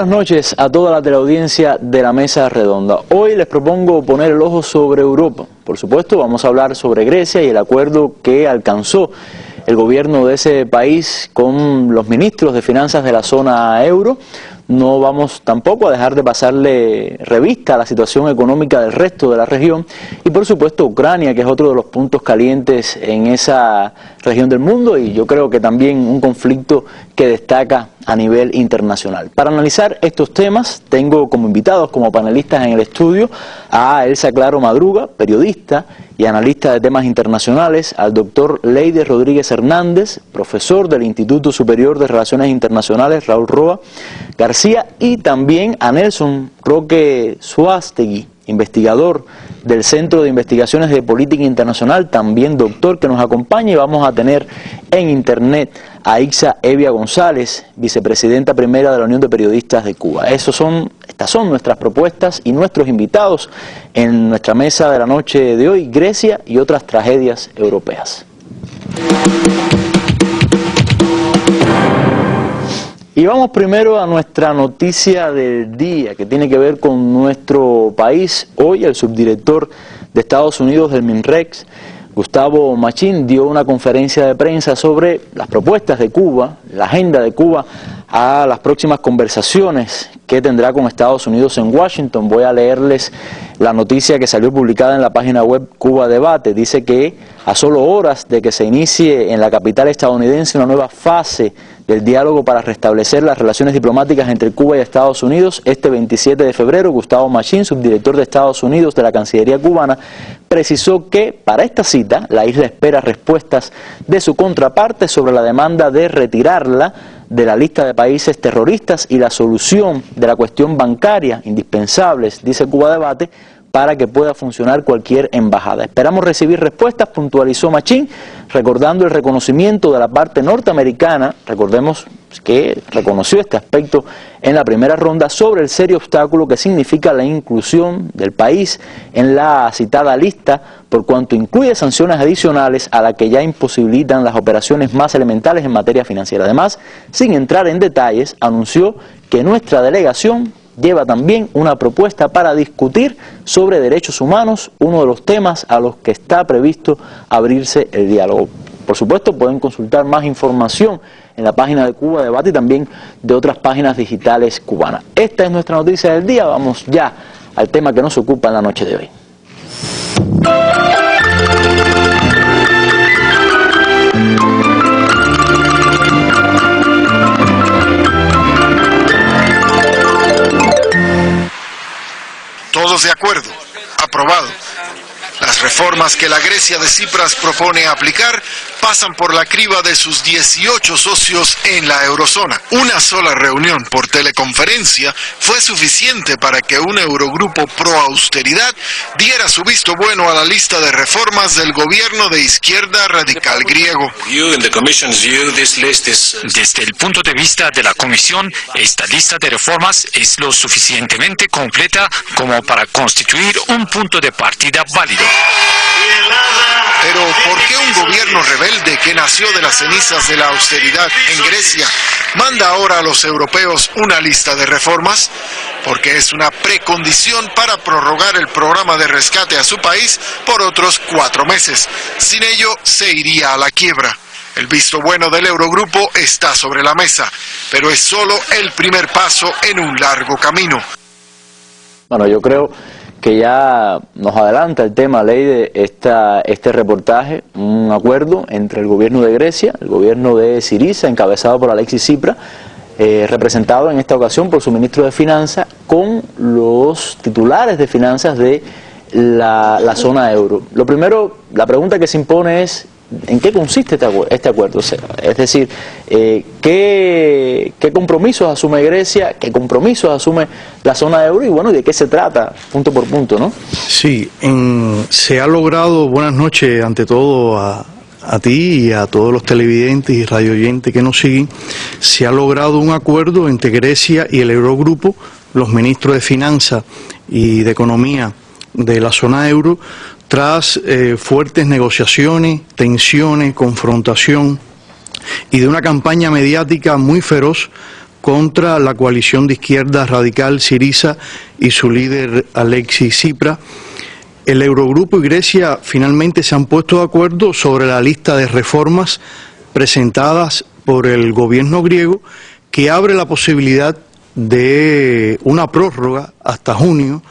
buenas noches a toda la teleaudiencia de la Mesa Redonda. Hoy les propongo poner el ojo sobre Europa. Por supuesto, vamos a hablar sobre Grecia y el acuerdo que alcanzó el gobierno de ese país con los ministros de finanzas de la zona euro. No vamos tampoco a dejar de pasarle revista a la situación económica del resto de la región y por supuesto Ucrania, que es otro de los puntos calientes en esa región del mundo y yo creo que también un conflicto que destaca a nivel internacional. Para analizar estos temas tengo como invitados, como panelistas en el estudio a Elsa Claro Madruga, periodista y analista de temas internacionales, al doctor Leider Rodríguez Hernández, profesor del Instituto Superior de Relaciones Internacionales Raúl Roa García, y también a Nelson Roque Suástegui, investigador del Centro de Investigaciones de Política Internacional, también doctor, que nos acompaña, y vamos a tener en internet a Ixa Evia González, vicepresidenta primera de la Unión de Periodistas de Cuba. Estas son nuestras propuestas y nuestros invitados en nuestra mesa de la noche de hoy: Grecia y otras tragedias europeas. Y vamos primero a nuestra noticia del día, que tiene que ver con nuestro país. Hoy el subdirector de Estados Unidos del MINREX, Gustavo Machín, dio una conferencia de prensa sobre las propuestas de Cuba, la agenda de Cuba a las próximas conversaciones que tendrá con Estados Unidos en Washington. Voy a leerles la noticia que salió publicada en la página web Cuba Debate. Dice que a solo horas de que se inicie en la capital estadounidense una nueva fase del diálogo para restablecer las relaciones diplomáticas entre Cuba y Estados Unidos, este 27 de febrero, Gustavo Machín, subdirector de Estados Unidos de la Cancillería cubana, precisó que para esta cita la isla espera respuestas de su contraparte sobre la demanda de retirarla de la lista de países terroristas y la solución de la cuestión bancaria, indispensables, dice Cuba Debate, para que pueda funcionar cualquier embajada. Esperamos recibir respuestas, puntualizó Machín, recordando el reconocimiento de la parte norteamericana, recordemos que reconoció este aspecto en la primera ronda, sobre el serio obstáculo que significa la inclusión del país en la citada lista, por cuanto incluye sanciones adicionales a las que ya imposibilitan las operaciones más elementales en materia financiera. Además, sin entrar en detalles, anunció que nuestra delegación lleva también una propuesta para discutir sobre derechos humanos, uno de los temas a los que está previsto abrirse el diálogo. Por supuesto, pueden consultar más información en la página de Cuba Debate y también de otras páginas digitales cubanas. Esta es nuestra noticia del día. Vamos ya al tema que nos ocupa en la noche de hoy. Todos de acuerdo. Aprobado. Las reformas que la Grecia de Tsipras propone aplicar pasan por la criba de sus 18 socios en la eurozona. Una sola reunión por teleconferencia fue suficiente para que un eurogrupo pro-austeridad diera su visto bueno a la lista de reformas del gobierno de izquierda radical griego. Desde el punto de vista de la Comisión, esta lista de reformas es lo suficientemente completa como para constituir un punto de partida válido. Pero ¿por qué un gobierno rebelde que nació de las cenizas de la austeridad en Grecia manda ahora a los europeos una lista de reformas? Porque es una precondición para prorrogar el programa de rescate a su país por otros 4 meses. Sin ello se iría a la quiebra. El visto bueno del Eurogrupo está sobre la mesa, pero es solo el primer paso en un largo camino. Bueno, yo creo que ya nos adelanta el tema, ley de este reportaje, un acuerdo entre el gobierno de Grecia, el gobierno de Syriza, encabezado por Alexis Tsipras, representado en esta ocasión por su ministro de Finanzas, con los titulares de finanzas de la zona euro. Lo primero, la pregunta que se impone es: ¿en qué consiste este acuerdo? O sea, es decir, ¿qué compromisos asume Grecia? ¿Qué compromisos asume la zona euro? Y bueno, ¿de qué se trata? Punto por punto, ¿no? Sí, se ha logrado, buenas noches ante todo a ti y a todos los televidentes y radioyentes que nos siguen, se ha logrado un acuerdo entre Grecia y el Eurogrupo, los ministros de Finanzas y de Economía de la zona euro, tras fuertes negociaciones, tensiones, confrontación y de una campaña mediática muy feroz contra la coalición de izquierda radical Syriza y su líder Alexis Tsipras. El Eurogrupo y Grecia finalmente se han puesto de acuerdo sobre la lista de reformas presentadas por el gobierno griego, que abre la posibilidad de una prórroga hasta junio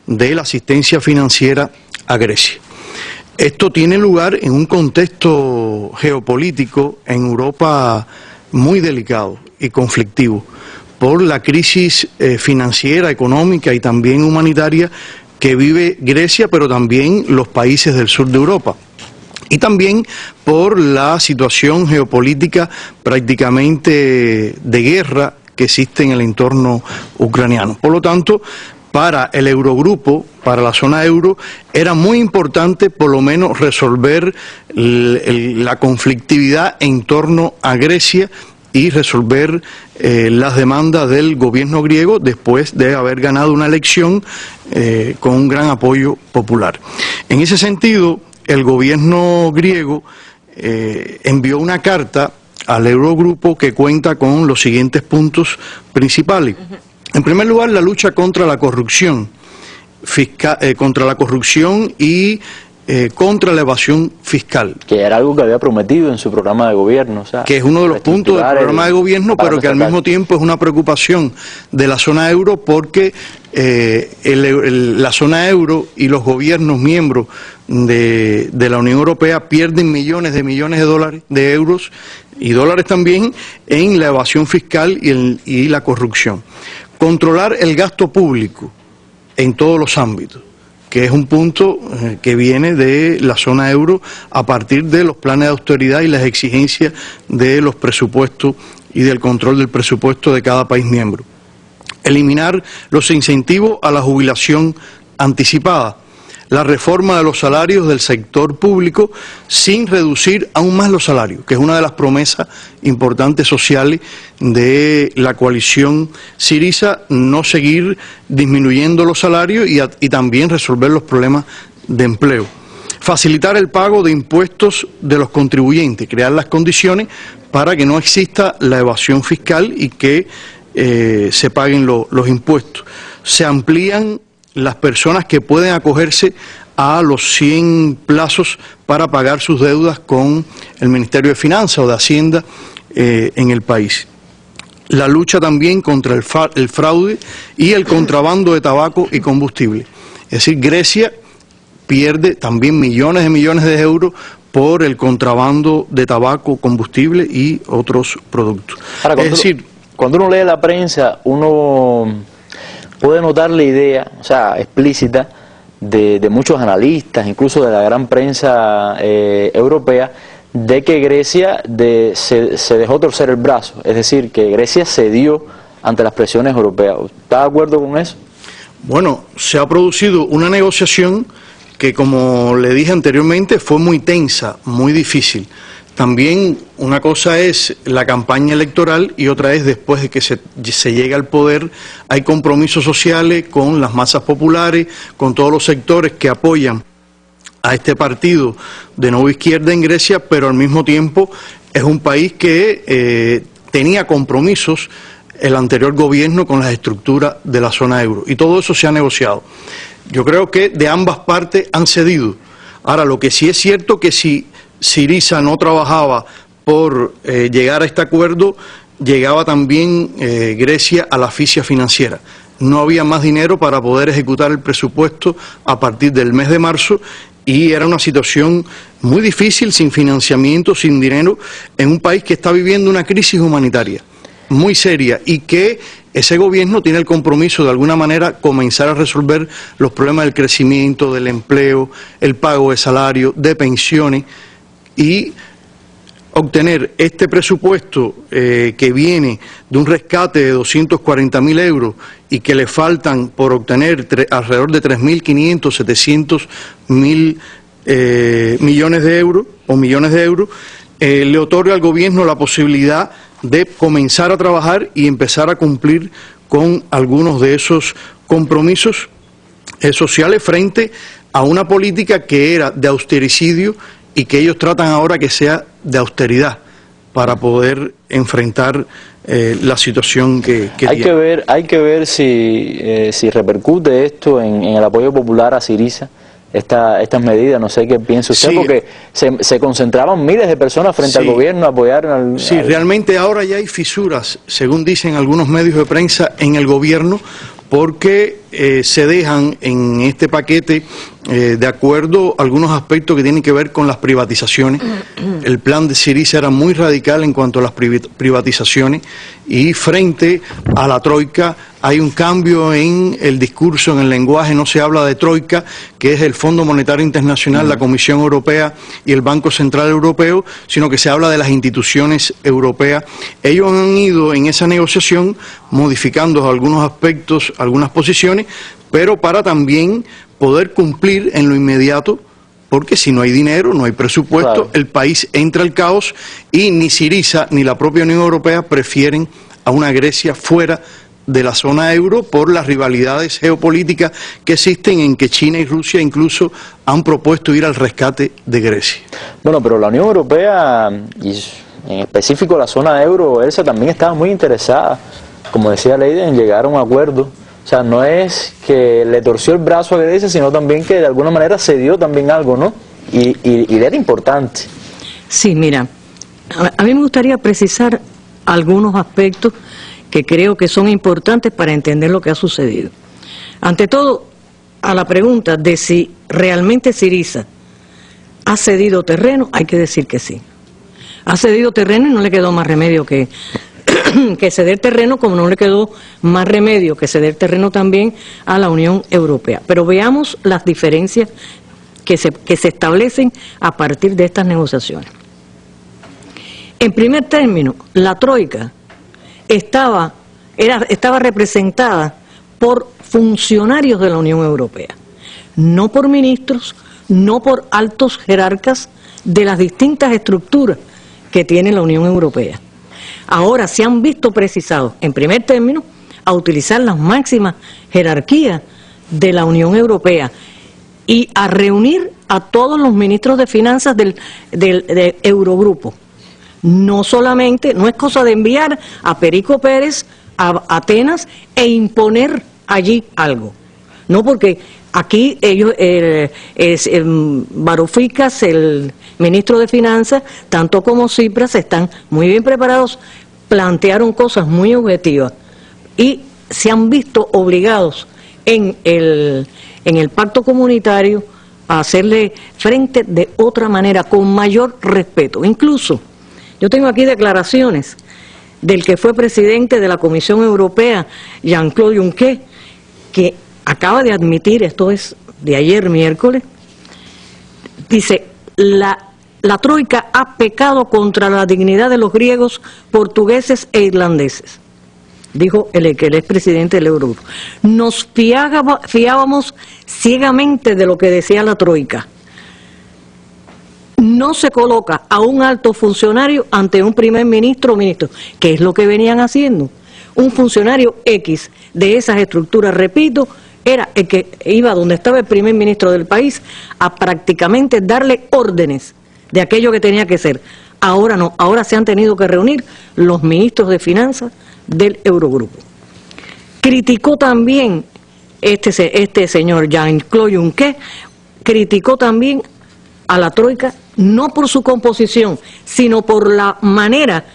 de la asistencia financiera a Grecia. Esto tiene lugar en un contexto geopolítico en Europa muy delicado y conflictivo por la crisis financiera, económica y también humanitaria que vive Grecia, pero también los países del sur de Europa. Y también por la situación geopolítica prácticamente de guerra que existe en el entorno ucraniano. Por lo tanto, para el Eurogrupo, para la zona euro, era muy importante por lo menos resolver la conflictividad en torno a Grecia y resolver las demandas del gobierno griego después de haber ganado una elección con un gran apoyo popular. En ese sentido, el gobierno griego envió una carta al Eurogrupo que cuenta con los siguientes puntos principales. En primer lugar, la lucha contra la corrupción y contra la evasión fiscal. Que era algo que había prometido en su programa de gobierno. O sea, que es uno de los puntos del programa de gobierno, pero que al mismo tiempo es una preocupación de la zona euro porque la zona euro y los gobiernos miembros de la Unión Europea pierden millones de dólares, de euros y dólares también en la evasión fiscal y la corrupción. Controlar el gasto público en todos los ámbitos, que es un punto que viene de la zona euro a partir de los planes de austeridad y las exigencias de los presupuestos y del control del presupuesto de cada país miembro. Eliminar los incentivos a la jubilación anticipada. La reforma de los salarios del sector público sin reducir aún más los salarios, que es una de las promesas importantes sociales de la coalición Syriza, no seguir disminuyendo los salarios y también resolver los problemas de empleo. Facilitar el pago de impuestos de los contribuyentes, crear las condiciones para que no exista la evasión fiscal y que se paguen los impuestos. Se amplían las personas que pueden acogerse a los 100 plazos para pagar sus deudas con el Ministerio de Finanzas o de Hacienda en el país. La lucha también contra el fraude y el contrabando de tabaco y combustible. Es decir, Grecia pierde también millones de euros por el contrabando de tabaco, combustible y otros productos. Ahora, cuando uno lee la prensa, uno puede notar la idea, o sea, explícita, de muchos analistas, incluso de la gran prensa europea, de que Grecia se dejó torcer el brazo, es decir, que Grecia cedió ante las presiones europeas. ¿Está de acuerdo con eso? Bueno, se ha producido una negociación que, como le dije anteriormente, fue muy tensa, muy difícil. También una cosa es la campaña electoral y otra es después de que se llegue al poder, hay compromisos sociales con las masas populares, con todos los sectores que apoyan a este partido de nueva izquierda en Grecia, pero al mismo tiempo es un país que tenía compromisos el anterior gobierno con las estructuras de la zona euro y todo eso se ha negociado. Yo creo que de ambas partes han cedido. Ahora, lo que sí es cierto que si Syriza no trabajaba por llegar a este acuerdo, llegaba también Grecia a la asfixia financiera. No había más dinero para poder ejecutar el presupuesto a partir del mes de marzo y era una situación muy difícil, sin financiamiento, sin dinero, en un país que está viviendo una crisis humanitaria muy seria y que ese gobierno tiene el compromiso de alguna manera comenzar a resolver los problemas del crecimiento, del empleo, el pago de salario, de pensiones y obtener este presupuesto que viene de un rescate de 240.000 euros y que le faltan por obtener alrededor de 3.500, 700.000 millones de euros, le otorga al gobierno la posibilidad de comenzar a trabajar y empezar a cumplir con algunos de esos compromisos sociales frente a una política que era de austericidio y que ellos tratan ahora que sea de austeridad, para poder enfrentar la situación que hay que ver si repercute esto en el apoyo popular a Syriza, estas medidas. No sé qué piensa usted, sí, porque se concentraban miles de personas frente al gobierno a apoyar realmente ahora ya hay fisuras, según dicen algunos medios de prensa, en el gobierno, porque se dejan en este paquete de acuerdo algunos aspectos que tienen que ver con las privatizaciones. El plan de Syriza era muy radical en cuanto a las privatizaciones, y frente a la troika hay un cambio en el discurso, en el lenguaje. No se habla de troika, que es el Fondo Monetario Internacional, la Comisión Europea y el Banco Central Europeo, sino que se habla de las instituciones europeas. Ellos han ido en esa negociación modificando algunos aspectos, algunas posiciones, pero para también poder cumplir en lo inmediato, porque si no hay dinero, no hay presupuesto, claro, el país entra al caos, y ni Syriza ni la propia Unión Europea prefieren a una Grecia fuera de la zona euro por las rivalidades geopolíticas que existen, en que China y Rusia incluso han propuesto ir al rescate de Grecia. Bueno, pero la Unión Europea, y en específico la zona euro, Elsa, también estaba muy interesada, como decía Leida, en llegar a un acuerdo. O sea, no es que le torció el brazo a Grecia, sino también que de alguna manera cedió también algo, ¿no? Y era importante. Sí, mira, a mí me gustaría precisar algunos aspectos que creo que son importantes para entender lo que ha sucedido. Ante todo, a la pregunta de si realmente Syriza ha cedido terreno, hay que decir que sí. Ha cedido terreno y no le quedó más remedio que ceder terreno, como no le quedó más remedio que ceder terreno también a la Unión Europea. Pero veamos las diferencias que se establecen a partir de estas negociaciones. En primer término, la troika estaba representada por funcionarios de la Unión Europea, no por ministros, no por altos jerarcas de las distintas estructuras que tiene la Unión Europea. Ahora se han visto precisados, en primer término, a utilizar las máximas jerarquías de la Unión Europea y a reunir a todos los ministros de finanzas del Eurogrupo. No solamente, no es cosa de enviar a Perico Pérez a Atenas e imponer allí algo. No, porque aquí ellos, Varoufakis, el ministro de Finanzas, tanto como Tsipras, están muy bien preparados, plantearon cosas muy objetivas y se han visto obligados en el pacto comunitario a hacerle frente de otra manera, con mayor respeto. Incluso, yo tengo aquí declaraciones del que fue presidente de la Comisión Europea, Jean-Claude Juncker, que acaba de admitir, esto es de ayer miércoles, dice, la troika ha pecado contra la dignidad de los griegos, portugueses e irlandeses, dijo el que es presidente del Eurogrupo. Nos fiábamos ciegamente de lo que decía la troika. No se coloca a un alto funcionario ante un primer ministro o ministro, que es lo que venían haciendo. Un funcionario X de esas estructuras, repito, era el que iba donde estaba el primer ministro del país a prácticamente darle órdenes de aquello que tenía que ser. Ahora no, ahora se han tenido que reunir los ministros de finanzas del Eurogrupo. Criticó también este señor Jean-Claude Juncker, criticó también a la troika, no por su composición, sino por la manera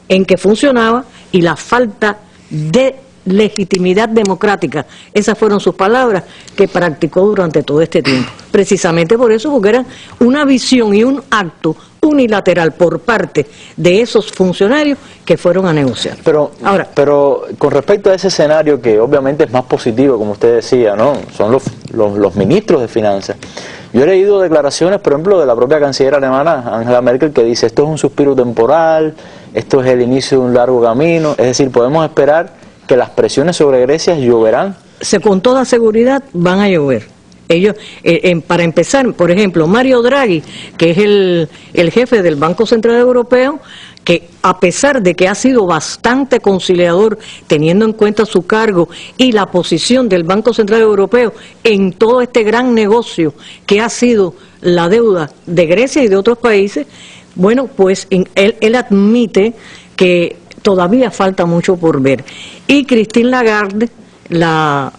en que funcionaba y la falta de legitimidad democrática. Esas fueron sus palabras que practicó durante todo este tiempo. Precisamente por eso, porque era una visión y un acto unilateral por parte de esos funcionarios que fueron a negociar. Pero con respecto a ese escenario, que obviamente es más positivo, como usted decía, ¿no? Son los ministros de finanzas. Yo he leído declaraciones, por ejemplo, de la propia canciller alemana, Angela Merkel, que dice, esto es un suspiro temporal, esto es el inicio de un largo camino, es decir, podemos esperar que las presiones sobre Grecia lloverán. Con toda seguridad van a llover. Ellos, para empezar, por ejemplo, Mario Draghi, que es el jefe del Banco Central Europeo, que a pesar de que ha sido bastante conciliador, teniendo en cuenta su cargo y la posición del Banco Central Europeo en todo este gran negocio que ha sido la deuda de Grecia y de otros países, Bueno, pues él admite que todavía falta mucho por ver. Y Christine Lagarde, la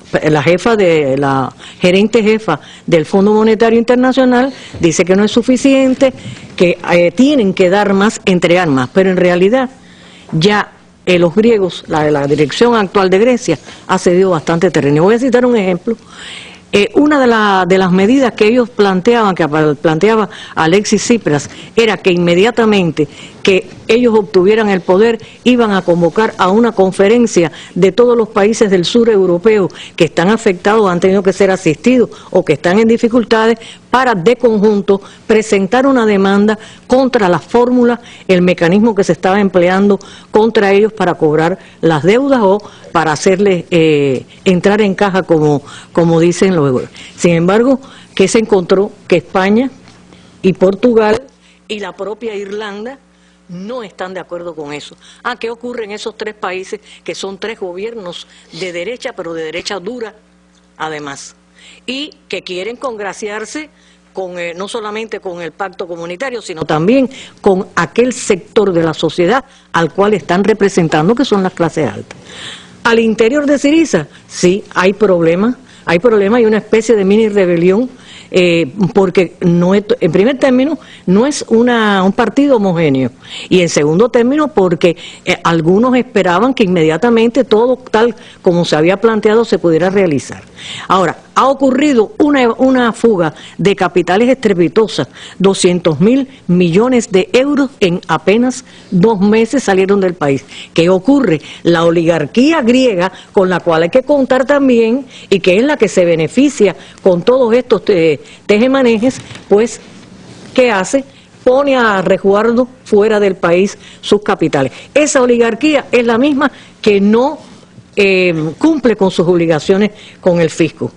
gerente jefa del Fondo Monetario Internacional, dice que no es suficiente, que tienen que dar más, entregar más, pero en realidad ya los griegos, la dirección actual de Grecia, ha cedido bastante terreno. Voy a citar un ejemplo. Una de las medidas que ellos planteaban, que planteaba Alexis Tsipras, era que inmediatamente que ellos obtuvieran el poder, iban a convocar a una conferencia de todos los países del sur europeo que están afectados, han tenido que ser asistidos o que están en dificultades, para de conjunto presentar una demanda contra la fórmula, el mecanismo que se estaba empleando contra ellos para cobrar las deudas o para hacerles entrar en caja, como dicen luego. Sin embargo, ¿qué se encontró? Que España y Portugal y la propia Irlanda no están de acuerdo con eso. ¿Qué ocurre en esos tres países que son tres gobiernos de derecha, pero de derecha dura además? Y que quieren congraciarse con, no solamente con el pacto comunitario, sino también con aquel sector de la sociedad al cual están representando, que son las clases altas. Al interior de Syriza, sí, hay problemas, y una especie de mini rebelión, porque no es, en primer término no es un partido homogéneo, y en segundo término porque algunos esperaban que inmediatamente todo tal como se había planteado se pudiera realizar. Ahora, ha ocurrido una fuga de capitales estrepitosa, 200.000 millones de euros en apenas 2 meses salieron del país. ¿Qué ocurre? La oligarquía griega, con la cual hay que contar también, y que es la que se beneficia con todos estos tejemanejes, pues, ¿qué hace? Pone a resguardo fuera del país sus capitales. Esa oligarquía es la misma que no cumple con sus obligaciones con el fisco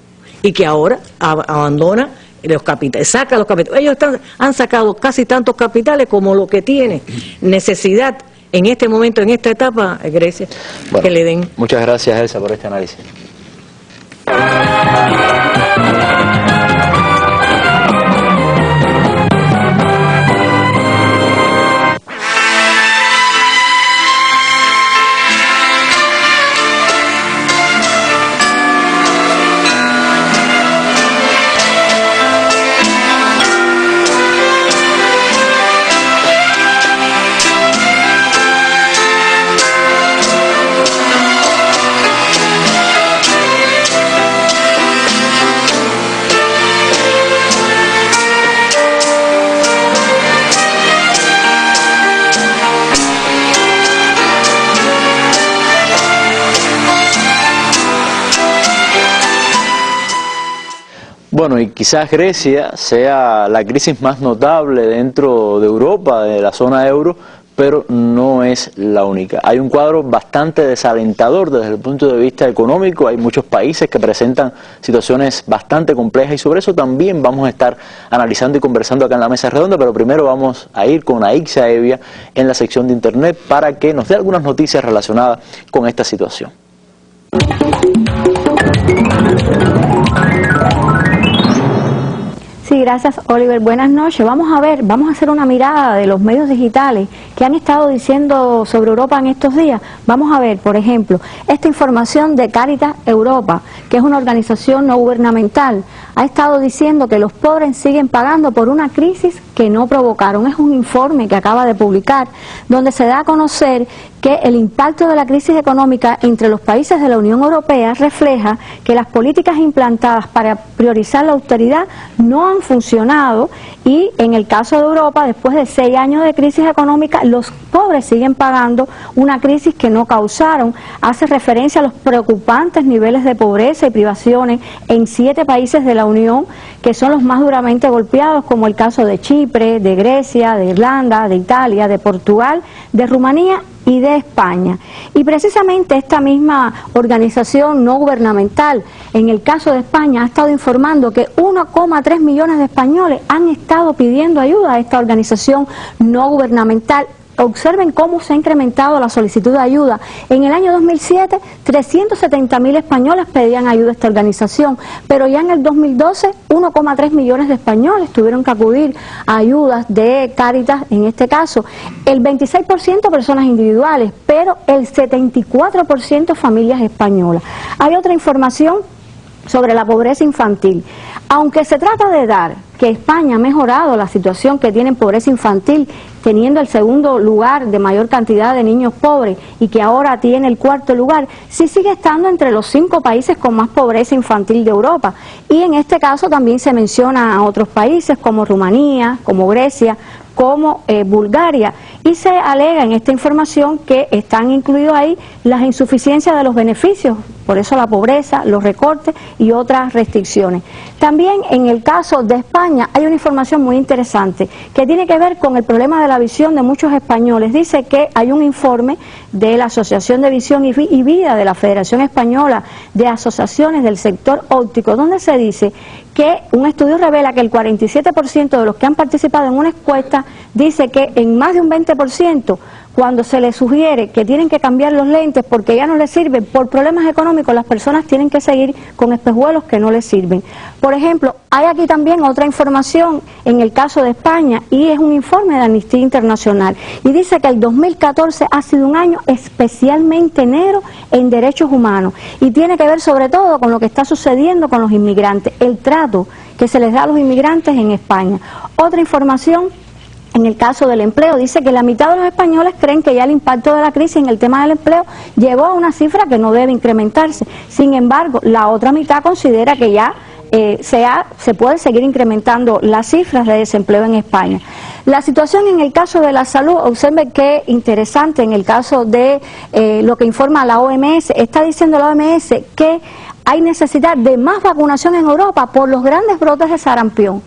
y que ahora abandona los capitales, saca los capitales. Ellos han sacado casi tantos capitales como lo que tiene necesidad en este momento, en esta etapa, Grecia, bueno, que le den. Muchas gracias, Elsa, por este análisis. Bueno, y quizás Grecia sea la crisis más notable dentro de Europa, de la zona euro, pero no es la única. Hay un cuadro bastante desalentador desde el punto de vista económico. Hay muchos países que presentan situaciones bastante complejas y sobre eso también vamos a estar analizando y conversando acá en la mesa redonda, pero primero vamos a ir con Aixa Evia en la sección de internet para que nos dé algunas noticias relacionadas con esta situación. Sí, gracias, Oliver. Buenas noches. Vamos a hacer una mirada de los medios digitales que han estado diciendo sobre Europa en estos días. Vamos a ver, por ejemplo, esta información de Caritas Europa, que es una organización no gubernamental. Ha estado diciendo que los pobres siguen pagando por una crisis que no provocaron. Es un informe que acaba de publicar, donde se da a conocer que el impacto de la crisis económica entre los países de la Unión Europea refleja que las políticas implantadas para priorizar la austeridad no han funcionado y en el caso de Europa, después de 6 años de crisis económica, los pobres siguen pagando una crisis que no causaron. Hace referencia a los preocupantes niveles de pobreza y privaciones en 7 países de la Unión, que son los más duramente golpeados, como el caso de Chipre, de Grecia, de Irlanda, de Italia, de Portugal, de Rumanía y de España. Y precisamente esta misma organización no gubernamental, en el caso de España, ha estado informando que 1,3 millones de españoles han estado pidiendo ayuda a esta organización no gubernamental observen cómo se ha incrementado la solicitud de ayuda. En el año 2007, 370.000 españoles pedían ayuda a esta organización, pero ya en el 2012, 1,3 millones de españoles tuvieron que acudir a ayudas de Cáritas, en este caso. El 26% personas individuales, pero el 74% familias españolas. Hay otra información sobre la pobreza infantil. Aunque se trata de dar que España ha mejorado la situación que tiene en pobreza infantil, teniendo el segundo lugar de mayor cantidad de niños pobres y que ahora tiene el cuarto lugar, sí sigue estando entre los 5 países con más pobreza infantil de Europa. Y en este caso también se menciona a otros países como Rumanía, como Grecia, como Bulgaria, y se alega en esta información que están incluidos ahí las insuficiencias de los beneficios, por eso la pobreza, los recortes y otras restricciones. También en el caso de España hay una información muy interesante que tiene que ver con el problema de la visión de muchos españoles. Dice que hay un informe de la Asociación de Visión y Vida de la Federación Española de Asociaciones del Sector Óptico, donde se dice que un estudio revela que el 47% de los que han participado en una encuesta dice que en más de un 20%, cuando se les sugiere que tienen que cambiar los lentes porque ya no les sirven por problemas económicos, las personas tienen que seguir con espejuelos que no les sirven. Por ejemplo, hay aquí también otra información en el caso de España, y es un informe de Amnistía Internacional, y dice que el 2014 ha sido un año especialmente negro en derechos humanos, y tiene que ver sobre todo con lo que está sucediendo con los inmigrantes, el trato que se les da a los inmigrantes en España. Otra información, en el caso del empleo, dice que la mitad de los españoles creen que ya el impacto de la crisis en el tema del empleo llevó a una cifra que no debe incrementarse. Sin embargo, la otra mitad considera que ya se puede seguir incrementando las cifras de desempleo en España. La situación en el caso de la salud, observe qué interesante, en el caso de lo que informa la OMS, está diciendo la OMS que hay necesidad de más vacunación en Europa por los grandes brotes de sarampión.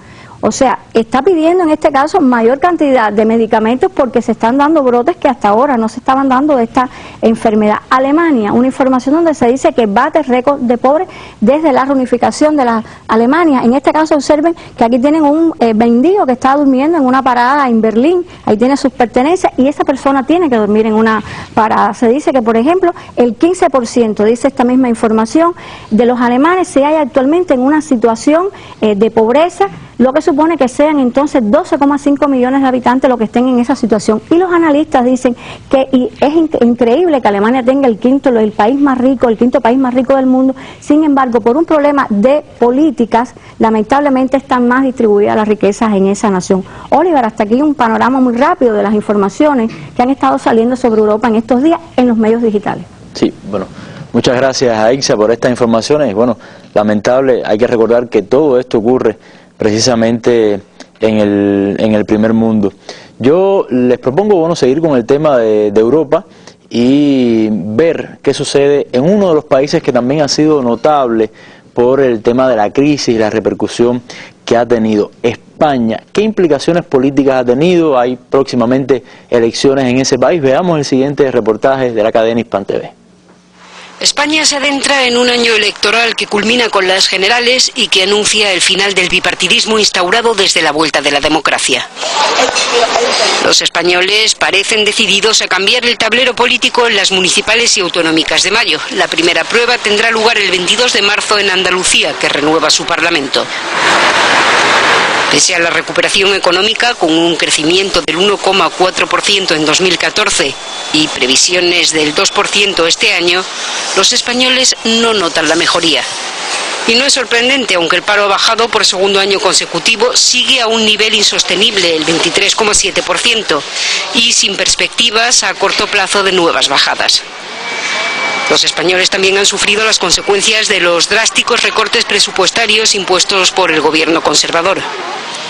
O sea, está pidiendo en este caso mayor cantidad de medicamentos porque se están dando brotes que hasta ahora no se estaban dando de esta enfermedad. Alemania, una información donde se dice que bate récord de pobres desde la reunificación de la Alemania. En este caso observen que aquí tienen un mendigo que está durmiendo en una parada en Berlín, ahí tiene sus pertenencias y esa persona tiene que dormir en una parada. Se dice que, por ejemplo, el 15%, dice esta misma información, de los alemanes se halla actualmente en una situación de pobreza, lo que supone que sean entonces 12,5 millones de habitantes los que estén en esa situación. Y los analistas dicen que es increíble que Alemania tenga el quinto país más rico, el quinto país más rico del mundo. Sin embargo, por un problema de políticas, lamentablemente están más distribuidas las riquezas en esa nación. Oliver, hasta aquí un panorama muy rápido de las informaciones que han estado saliendo sobre Europa en estos días en los medios digitales. Sí, bueno, muchas gracias a Ixa por estas informaciones. Bueno, lamentable, hay que recordar que todo esto ocurre precisamente en el primer mundo. Yo les propongo, bueno, seguir con el tema de Europa y ver qué sucede en uno de los países que también ha sido notable por el tema de la crisis y la repercusión que ha tenido. España, ¿qué implicaciones políticas ha tenido? Hay próximamente elecciones en ese país. Veamos el siguiente reportaje de la cadena Hispan TV. España se adentra en un año electoral que culmina con las generales y que anuncia el final del bipartidismo instaurado desde la vuelta de la democracia. Los españoles parecen decididos a cambiar el tablero político en las municipales y autonómicas de mayo. La primera prueba tendrá lugar el 22 de marzo en Andalucía, que renueva su Parlamento. Pese a la recuperación económica, con un crecimiento del 1,4% en 2014 y previsiones del 2% este año, los españoles no notan la mejoría. Y no es sorprendente, aunque el paro ha bajado por segundo año consecutivo, sigue a un nivel insostenible, el 23,7%, y sin perspectivas a corto plazo de nuevas bajadas. Los españoles también han sufrido las consecuencias de los drásticos recortes presupuestarios impuestos por el gobierno conservador.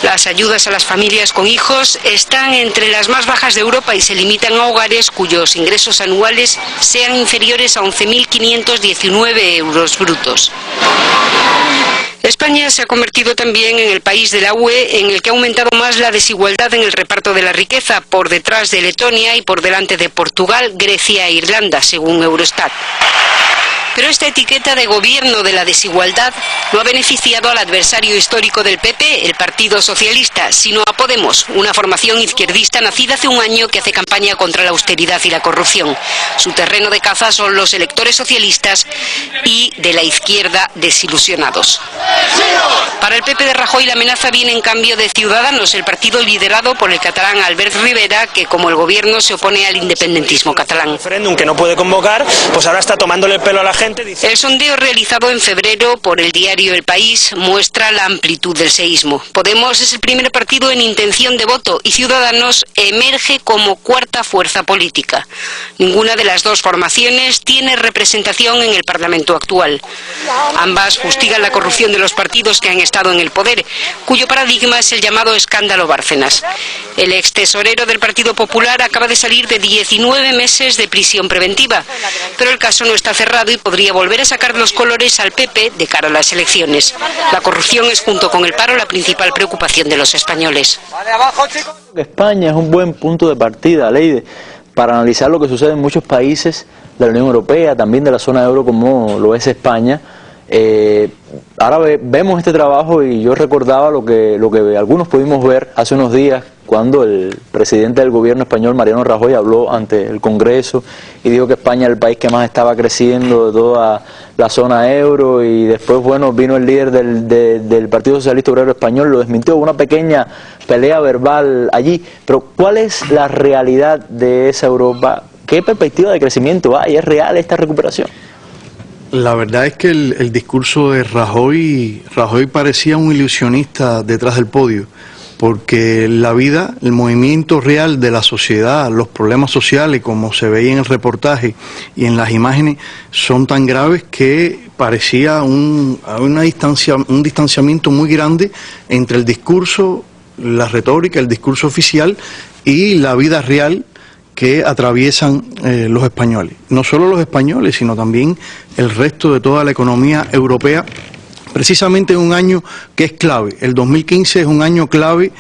Las ayudas a las familias con hijos están entre las más bajas de Europa y se limitan a hogares cuyos ingresos anuales sean inferiores a 11.519 euros brutos. España se ha convertido también en el país de la UE en el que ha aumentado más la desigualdad en el reparto de la riqueza, por detrás de Letonia y por delante de Portugal, Grecia e Irlanda, según Eurostat. Pero esta etiqueta de gobierno de la desigualdad no ha beneficiado al adversario histórico del PP, el Partido Socialista, sino a Podemos, una formación izquierdista nacida hace un año que hace campaña contra la austeridad y la corrupción. Su terreno de caza son los electores socialistas y de la izquierda desilusionados. Para el PP de Rajoy la amenaza viene en cambio de Ciudadanos, el partido liderado por el catalán Albert Rivera, que como el gobierno se opone al independentismo catalán. El referéndum que no puede convocar, pues ahora está tomándole el pelo a la gente. El sondeo realizado en febrero por el diario El País muestra la amplitud del seísmo. Podemos es el primer partido en intención de voto y Ciudadanos emerge como cuarta fuerza política. Ninguna de las dos formaciones tiene representación en el Parlamento actual. Ambas fustigan la corrupción de los partidos que han estado en el poder, cuyo paradigma es el llamado escándalo Bárcenas. El ex tesorero del Partido Popular acaba de salir de 19 meses de prisión preventiva, pero el caso no está cerrado y podría volver a sacar los colores al PP de cara a las elecciones. La corrupción es, junto con el paro, la principal preocupación de los españoles. España es un buen punto de partida, Leide, para analizar lo que sucede en muchos países de la Unión Europea, también de la zona euro como lo es España. Ahora vemos este trabajo y yo recordaba lo que algunos pudimos ver hace unos días cuando el presidente del gobierno español, Mariano Rajoy, habló ante el Congreso y dijo que España era el país que más estaba creciendo de toda la zona euro, y después, bueno, vino el líder del Partido Socialista Obrero Español, lo desmintió, una pequeña pelea verbal allí. Pero ¿cuál es la realidad de esa Europa? ¿Qué perspectiva de crecimiento hay? ¿Es real esta recuperación? La verdad es que el discurso de Rajoy parecía un ilusionista detrás del podio, porque la vida, el movimiento real de la sociedad, los problemas sociales, como se veía en el reportaje y en las imágenes, son tan graves que parecía un distanciamiento muy grande entre el discurso, la retórica, el discurso oficial y la vida real que atraviesan los españoles. No solo los españoles, sino también el resto de toda la economía europea, precisamente en un año que es clave. El 2015 es un año clave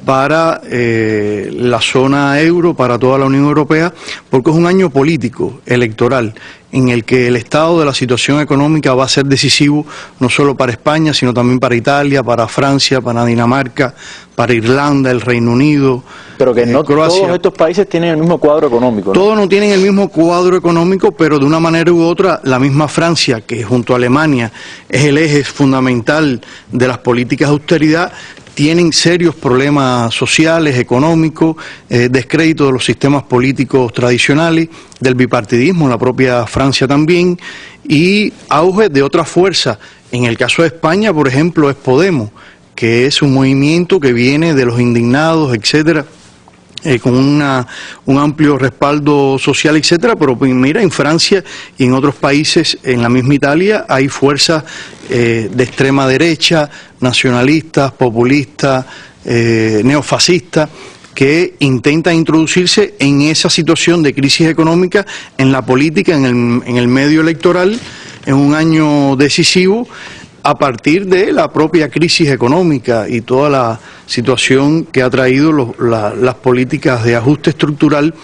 para la zona euro, para toda la Unión Europea, porque es un año político, electoral, en el que el estado de la situación económica va a ser decisivo no solo para España, sino también para Italia, para Francia, para Dinamarca, para Irlanda, el Reino Unido, pero que no Croacia. Todos estos países tienen el mismo cuadro económico, ¿no? Todos no tienen el mismo cuadro económico, pero de una manera u otra, la misma Francia, que junto a Alemania es el eje fundamental de las políticas de austeridad, tienen serios problemas sociales, económicos, descrédito de los sistemas políticos tradicionales, del bipartidismo, la propia Francia también, y auge de otras fuerzas. En el caso de España, por ejemplo, es Podemos, que es un movimiento que viene de los indignados, etcétera, con un amplio respaldo social, etcétera, pero pues, mira, en Francia y en otros países, en la misma Italia, hay fuerzas de extrema derecha, nacionalistas, populistas, neofascistas, que intentan introducirse en esa situación de crisis económica, en la política, en el medio electoral, en un año decisivo, a partir de la propia crisis económica y toda la situación que ha traído las políticas de ajuste estructural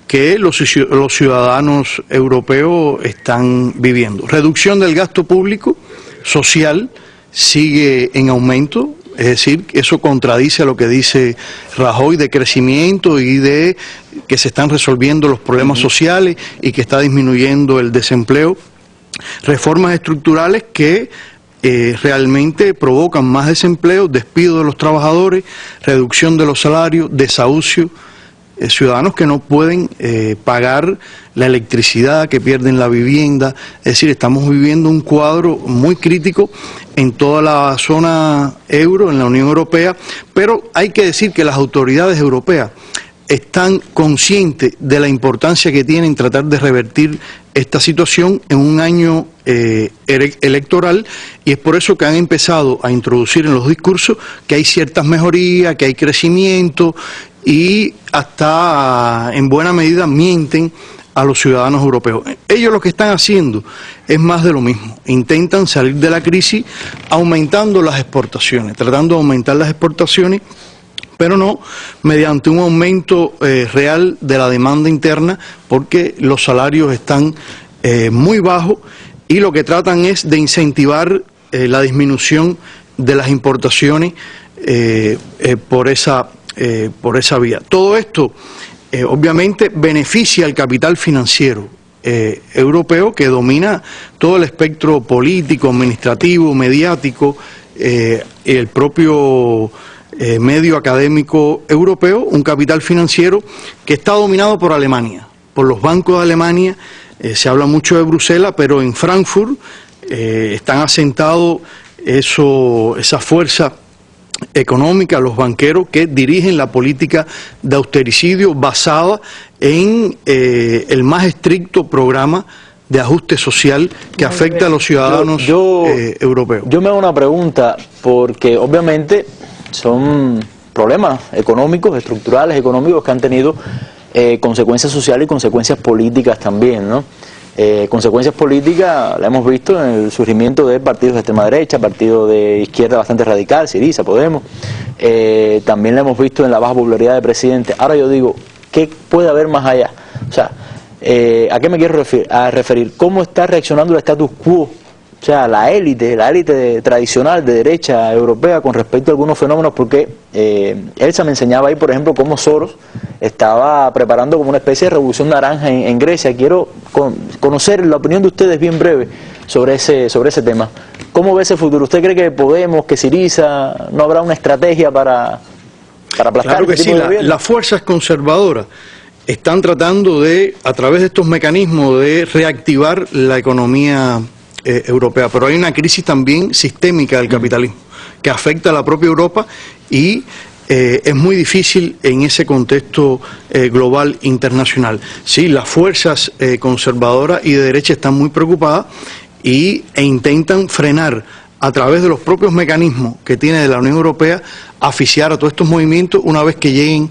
que los ciudadanos europeos están viviendo. Reducción del gasto público social sigue en aumento, es decir, eso contradice a lo que dice Rajoy de crecimiento y de que se están resolviendo los problemas sociales y que está disminuyendo el desempleo. Reformas estructurales que realmente provocan más desempleo, despido de los trabajadores, reducción de los salarios, desahucio, ciudadanos que no pueden pagar la electricidad, que pierden la vivienda. Es decir, estamos viviendo un cuadro muy crítico en toda la zona euro, en la Unión Europea, pero hay que decir que las autoridades europeas están conscientes de la importancia que tiene en tratar de revertir esta situación en un año electoral, y es por eso que han empezado a introducir en los discursos que hay ciertas mejorías, que hay crecimiento, y hasta en buena medida mienten a los ciudadanos europeos. Ellos lo que están haciendo es más de lo mismo. Intentan salir de la crisis aumentando las exportaciones, tratando de aumentar las exportaciones, pero no mediante un aumento real de la demanda interna, porque los salarios están muy bajos y lo que tratan es de incentivar la disminución de las importaciones por esa vía. Todo esto obviamente beneficia al capital financiero europeo, que domina todo el espectro político, administrativo, mediático, el propio medio académico europeo, un capital financiero que está dominado por Alemania, por los bancos de Alemania. Se habla mucho de Bruselas, pero en Frankfurt están asentados esa fuerza económica, los banqueros que dirigen la política de austericidio basada en el más estricto programa de ajuste social que afecta a los ciudadanos europeos. Yo me hago una pregunta, porque obviamente son problemas económicos, estructurales, económicos que han tenido consecuencias sociales y consecuencias políticas también, ¿no? Consecuencias políticas la hemos visto en el surgimiento de partidos de extrema derecha, partidos de izquierda bastante radical, Syriza, Podemos, también la hemos visto en la baja popularidad del presidente. Ahora yo digo, ¿qué puede haber más allá? O sea, ¿a qué me quiero referir? ¿Cómo está reaccionando el status quo? O sea, la élite tradicional de derecha europea con respecto a algunos fenómenos, porque Elsa me enseñaba ahí, por ejemplo, cómo Soros estaba preparando como una especie de revolución naranja en Grecia. Quiero conocer la opinión de ustedes bien breve sobre ese tema. ¿Cómo ve ese futuro? ¿Usted cree que Podemos, que Syriza, no habrá una estrategia para aplastar? Claro que sí, las fuerzas conservadoras están tratando de, a través de estos mecanismos, de reactivar la economía europea, pero hay una crisis también sistémica del capitalismo que afecta a la propia Europa y es muy difícil en ese contexto global internacional. Sí, las fuerzas conservadoras y de derecha están muy preocupadas e intentan frenar a través de los propios mecanismos que tiene de la Unión Europea, asfixiar a todos estos movimientos una vez que lleguen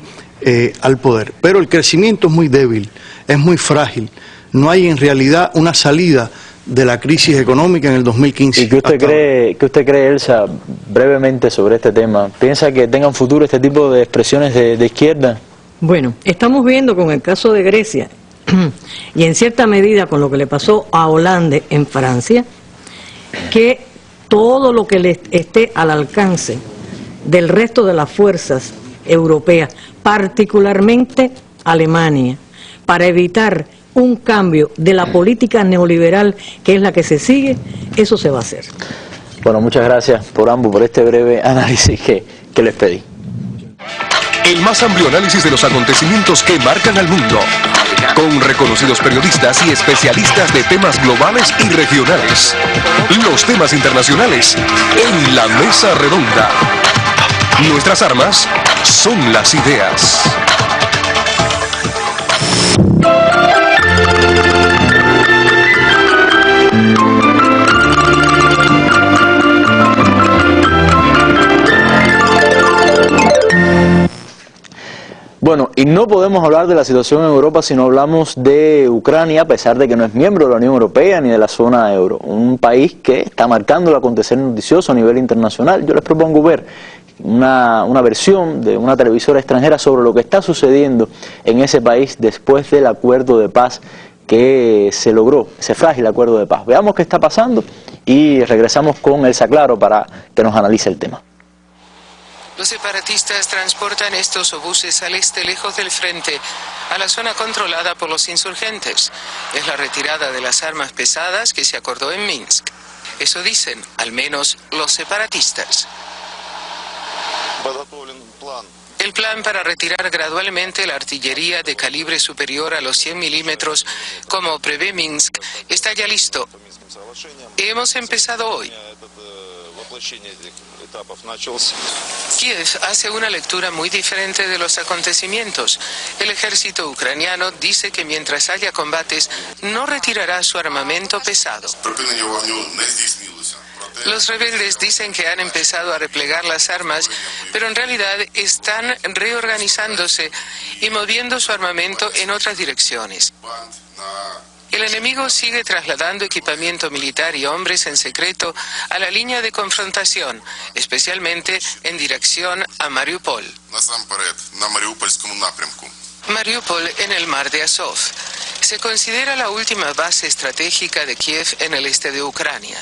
al poder. Pero el crecimiento es muy débil, es muy frágil, no hay en realidad una salida de la crisis económica en el 2015. ¿Y qué usted cree, Elsa, brevemente sobre este tema? ¿Piensa que tengan futuro este tipo de expresiones de izquierda? Bueno, estamos viendo con el caso de Grecia y en cierta medida con lo que le pasó a Hollande en Francia, que todo lo que le esté al alcance del resto de las fuerzas europeas, particularmente Alemania, para evitar un cambio de la política neoliberal que es la que se sigue, eso se va a hacer. Bueno, muchas gracias por ambos, por este breve análisis que les pedí. El más amplio análisis de los acontecimientos que marcan al mundo, con reconocidos periodistas y especialistas de temas globales y regionales. Los temas internacionales en la mesa redonda. Nuestras armas son las ideas. Bueno, y no podemos hablar de la situación en Europa si no hablamos de Ucrania, a pesar de que no es miembro de la Unión Europea ni de la zona euro. Un país que está marcando el acontecer noticioso a nivel internacional. Yo les propongo ver una versión de una televisora extranjera sobre lo que está sucediendo en ese país después del acuerdo de paz que se logró, ese frágil acuerdo de paz. Veamos qué está pasando y regresamos con Elsa Claro para que nos analice el tema. Los separatistas transportan estos obuses al este, lejos del frente, a la zona controlada por los insurgentes. Es la retirada de las armas pesadas que se acordó en Minsk. Eso dicen, al menos, los separatistas. El plan para retirar gradualmente la artillería de calibre superior a los 100 milímetros, como prevé Minsk, está ya listo. Hemos empezado hoy. Kiev hace una lectura muy diferente de los acontecimientos. El ejército ucraniano dice que mientras haya combates no retirará su armamento pesado. Los rebeldes dicen que han empezado a replegar las armas, pero en realidad están reorganizándose y moviendo su armamento en otras direcciones. El enemigo sigue trasladando equipamiento militar y hombres en secreto a la línea de confrontación, especialmente en dirección a Mariupol. Mariupol en el mar de Azov. Se considera la última base estratégica de Kiev en el este de Ucrania.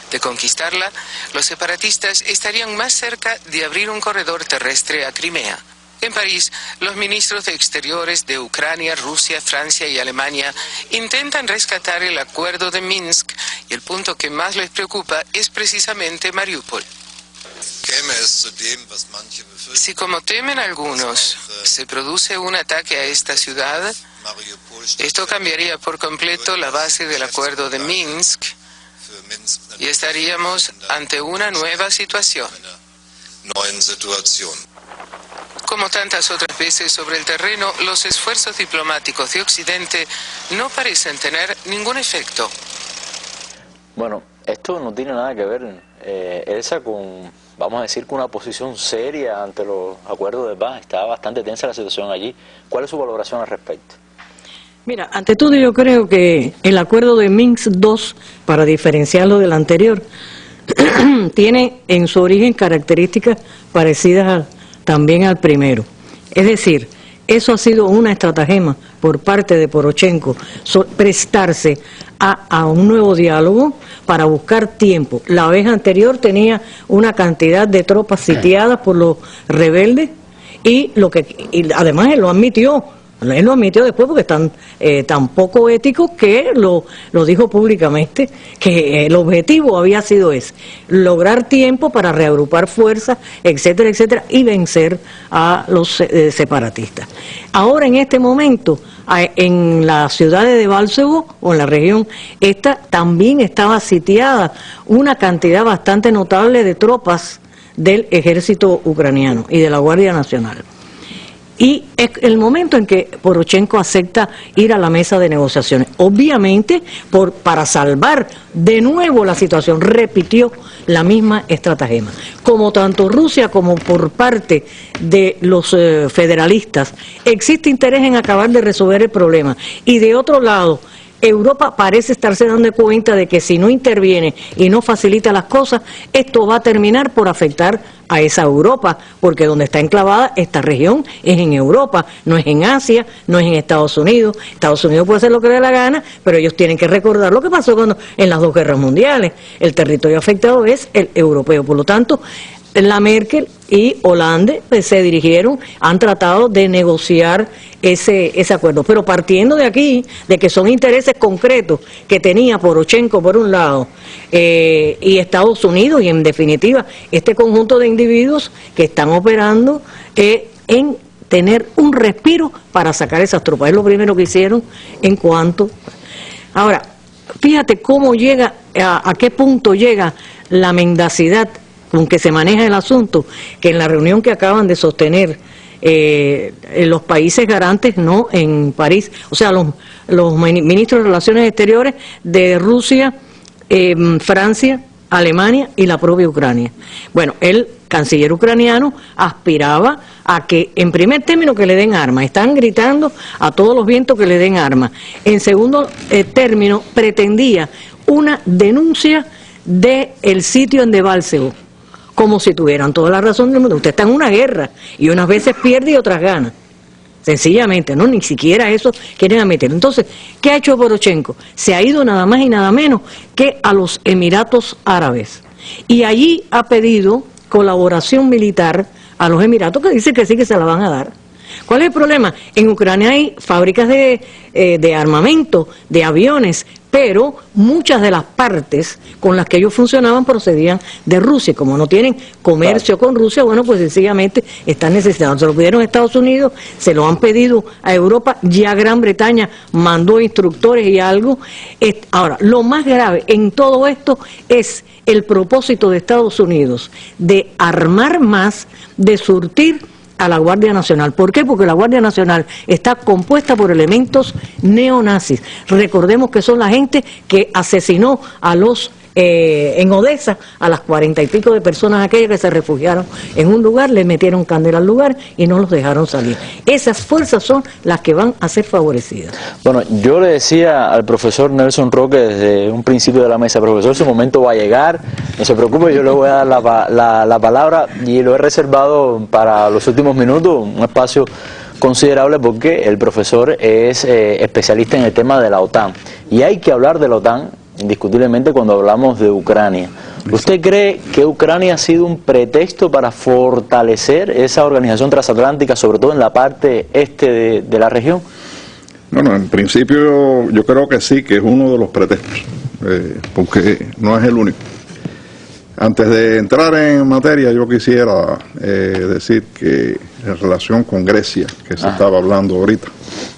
De conquistarla, los separatistas estarían más cerca de abrir un corredor terrestre a Crimea. En París, los ministros de Exteriores de Ucrania, Rusia, Francia y Alemania intentan rescatar el acuerdo de Minsk y el punto que más les preocupa es precisamente Mariupol. Si, como temen algunos, se produce un ataque a esta ciudad, esto cambiaría por completo la base del acuerdo de Minsk y estaríamos ante una nueva situación. Como tantas otras veces sobre el terreno, los esfuerzos diplomáticos de Occidente no parecen tener ningún efecto. Bueno, esto no tiene nada que ver, Elsa, con, vamos a decir, con una posición seria ante los acuerdos de paz. Está bastante tensa la situación allí. ¿Cuál es su valoración al respecto? Mira, ante todo yo creo que el acuerdo de Minsk II, para diferenciarlo del anterior, tiene en su origen características parecidas también al primero. Es decir, eso ha sido una estratagema por parte de Poroshenko, prestarse a un nuevo diálogo para buscar tiempo. La vez anterior tenía una cantidad de tropas sitiadas por los rebeldes y además él lo admitió. Él lo admitió después porque es tan poco ético que lo dijo públicamente, que el objetivo había sido ese, lograr tiempo para reagrupar fuerzas, etcétera, etcétera, y vencer a los separatistas. Ahora, en este momento, en la ciudad de Debaltsevo, o en la región, esta también estaba sitiada una cantidad bastante notable de tropas del ejército ucraniano y de la Guardia Nacional. Y es el momento en que Poroshenko acepta ir a la mesa de negociaciones. Obviamente, para salvar de nuevo la situación, repitió la misma estratagema. Como tanto Rusia como por parte de los federalistas, existe interés en acabar de resolver el problema. Y de otro lado, Europa parece estarse dando cuenta de que si no interviene y no facilita las cosas, esto va a terminar por afectar a esa Europa, porque donde está enclavada esta región es en Europa, no es en Asia, no es en Estados Unidos. Estados Unidos puede hacer lo que le dé la gana, pero ellos tienen que recordar lo que pasó en las dos guerras mundiales. El territorio afectado es el europeo, por lo tanto, la Merkel y Hollande se dirigieron, han tratado de negociar ese acuerdo, pero partiendo de aquí, de que son intereses concretos que tenía Poroshenko por un lado y Estados Unidos, y en definitiva este conjunto de individuos que están operando en tener un respiro para sacar esas tropas. Es lo primero que hicieron en cuanto... Ahora, fíjate cómo llega, a qué punto llega la mendacidad con que se maneja el asunto, que en la reunión que acaban de sostener los países garantes, no en París, o sea, los ministros de Relaciones Exteriores de Rusia, Francia, Alemania y la propia Ucrania. Bueno, el canciller ucraniano aspiraba a que, en primer término, que le den armas. Están gritando a todos los vientos que le den armas. En segundo término, pretendía una denuncia del sitio en Debaltsevo, como si tuvieran toda la razón del mundo. Usted está en una guerra y unas veces pierde y otras gana. Sencillamente, no, ni siquiera eso quieren admitir. Entonces, ¿qué ha hecho Poroshenko? Se ha ido nada más y nada menos que a los Emiratos Árabes. Y allí ha pedido colaboración militar a los Emiratos, que dice que sí, que se la van a dar. ¿Cuál es el problema? En Ucrania hay fábricas de armamento, de aviones, pero muchas de las partes con las que ellos funcionaban procedían de Rusia. Como no tienen comercio con Rusia, bueno, pues sencillamente están necesitados. Se lo pidieron a Estados Unidos, se lo han pedido a Europa, ya Gran Bretaña mandó instructores y algo. Ahora, lo más grave en todo esto es el propósito de Estados Unidos de armar más, de surtir a la Guardia Nacional. ¿Por qué? Porque la Guardia Nacional está compuesta por elementos neonazis. Recordemos que son la gente que asesinó a los en Odessa, a las 40 y pico de personas aquellas que se refugiaron en un lugar, le metieron candela al lugar y no los dejaron salir. Esas fuerzas son las que van a ser favorecidas. Bueno, yo le decía al profesor Nelson Roque desde un principio de la mesa, profesor, su momento va a llegar, no se preocupe, yo le voy a dar la palabra y lo he reservado para los últimos minutos, un espacio considerable porque el profesor es especialista en el tema de la OTAN y hay que hablar de la OTAN indiscutiblemente cuando hablamos de Ucrania. ¿Usted cree que Ucrania ha sido un pretexto para fortalecer esa organización transatlántica, sobre todo en la parte este de la región? Bueno, en principio yo creo que sí, que es uno de los pretextos, porque no es el único. Antes de entrar en materia, yo quisiera decir que en relación con Grecia, que se estaba hablando ahorita,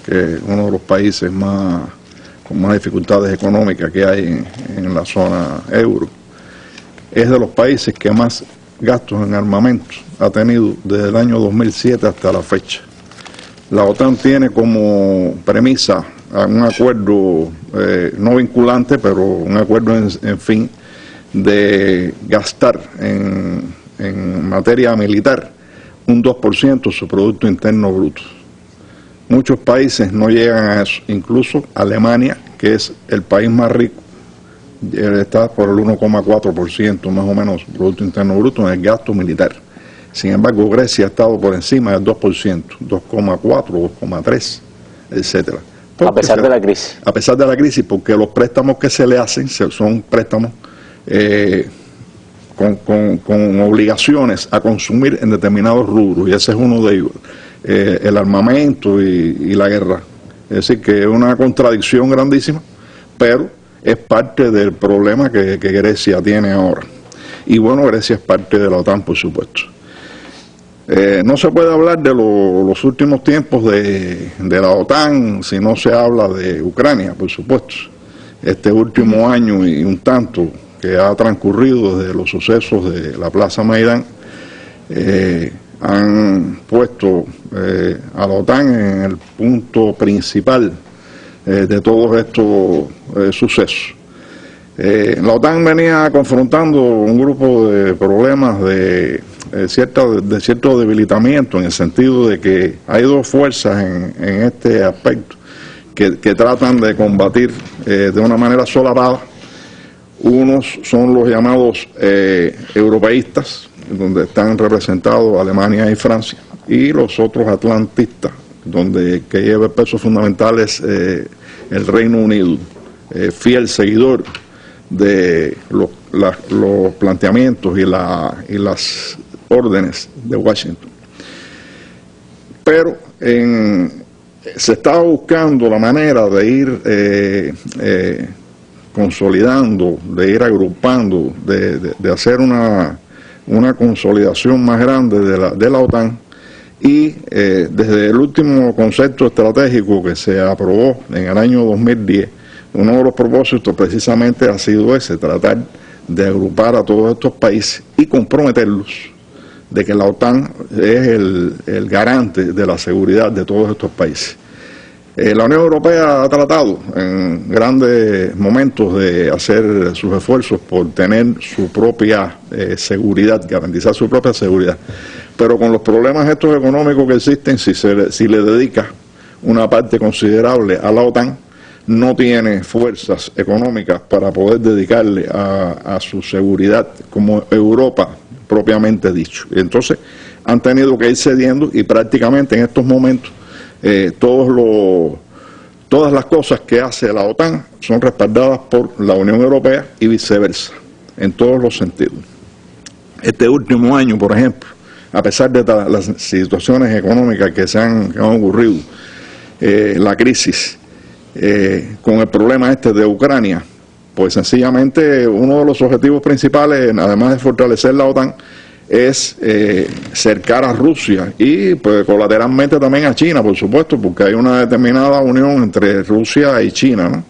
que es uno de los países con más dificultades económicas que hay en la zona euro, es de los países que más gastos en armamentos ha tenido desde el año 2007 hasta la fecha. La OTAN tiene como premisa un acuerdo no vinculante, pero un acuerdo en fin, de gastar en materia militar un 2% de su Producto Interno Bruto. Muchos países no llegan a eso, incluso Alemania, que es el país más rico, está por el 1,4% más o menos Producto Interno Bruto en el gasto militar. Sin embargo, Grecia ha estado por encima del 2%, 2,4, 2,3, etcétera. A pesar de la crisis. A pesar de la crisis, porque los préstamos que se le hacen son préstamos con obligaciones a consumir en determinados rubros, y ese es uno de ellos, el armamento y la guerra. Es decir, que es una contradicción grandísima, pero es parte del problema que Grecia tiene ahora. Y bueno, Grecia es parte de la OTAN, por supuesto. No se puede hablar de los últimos tiempos de la OTAN si no se habla de Ucrania, por supuesto. Este último año y un tanto que ha transcurrido desde los sucesos de la Plaza Maidán han puesto a la OTAN en el punto principal de todos estos sucesos. La OTAN venía confrontando un grupo de problemas de cierto debilitamiento, en el sentido de que hay dos fuerzas en este aspecto que tratan de combatir de una manera solapada. Unos son los llamados europeístas, donde están representados Alemania y Francia, y los otros atlantistas, que lleva el peso fundamental es el Reino Unido, fiel seguidor de los planteamientos y las órdenes de Washington. Pero se estaba buscando la manera de ir consolidando, de ir agrupando, de hacer una consolidación más grande de la OTAN, y desde el último concepto estratégico que se aprobó en el año 2010, uno de los propósitos precisamente ha sido ese, tratar de agrupar a todos estos países y comprometerlos de que la OTAN es el garante de la seguridad de todos estos países. La Unión Europea ha tratado en grandes momentos de hacer sus esfuerzos por tener su propia seguridad, garantizar su propia seguridad, pero con los problemas estos económicos que existen, si le dedica una parte considerable a la OTAN, no tiene fuerzas económicas para poder dedicarle a su seguridad como Europa propiamente dicho. Y entonces han tenido que ir cediendo, y prácticamente en estos momentos todas las cosas que hace la OTAN son respaldadas por la Unión Europea y viceversa, en todos los sentidos. Este último año, por ejemplo, a pesar de las situaciones económicas que han ocurrido, la crisis, con el problema de Ucrania, pues sencillamente uno de los objetivos principales, además de fortalecer la OTAN, es cercar a Rusia y pues colateralmente también a China, por supuesto, porque hay una determinada unión entre Rusia y China, ¿no?